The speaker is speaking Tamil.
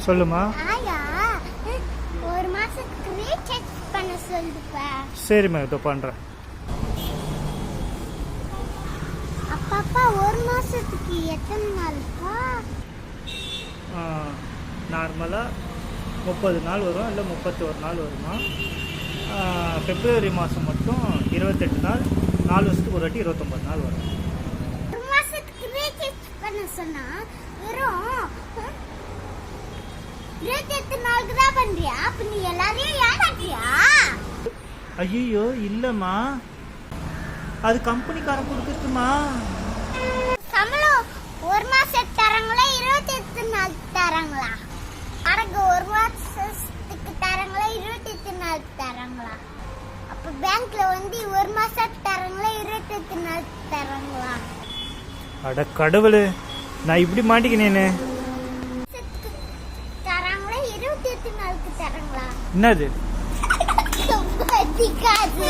சொல்லுமா. ஒரு மாசத்துக்கு ரீசார்ஜ் பண்ண சொல்லுப்பா. சரிம்மா, இதோ பண்றேன். அப்பா ஒரு மாசத்துக்கு எத்தனை நாள்ப்பா? நார்மலாக 30 நாள் வரும், இல்லை 31 நாள் வருமா. பிப்ரவரி மாதம் மட்டும் 28 நாள், 4 வருஷத்துக்கு ஒரு வாட்டி 29 நாள் வரும். ஒரு மாசத்துக்கு ரீசார்ஜ் பண்ண சொன்னா வெறும் 28 நாளுக்கு தான் பண்றியா? அப்ப நீ எல்லாரையும் ஏமாற்றியா? ஐயோ இல்லைம்மா, அது கம்பெனிக்காரன் கொடுக்குறதுமா. சம்பளம் ஒரு மாசம் தராங்களா 28 நாள் தராங்களா? அடங்க ஒரு மாசத்துக்கு தராங்களா 28 நாள் தராங்களா? அப்ப பேங்க்ல வந்து ஒரு மாசம் தராங்களா 28 நாள் தராங்களா? அட கடவுளே, நான் இப்படி மாட்டிக்கினேனே. தராங்களா 28 நாளுக்கு தராங்களா? என்னது? பத்திக்காது.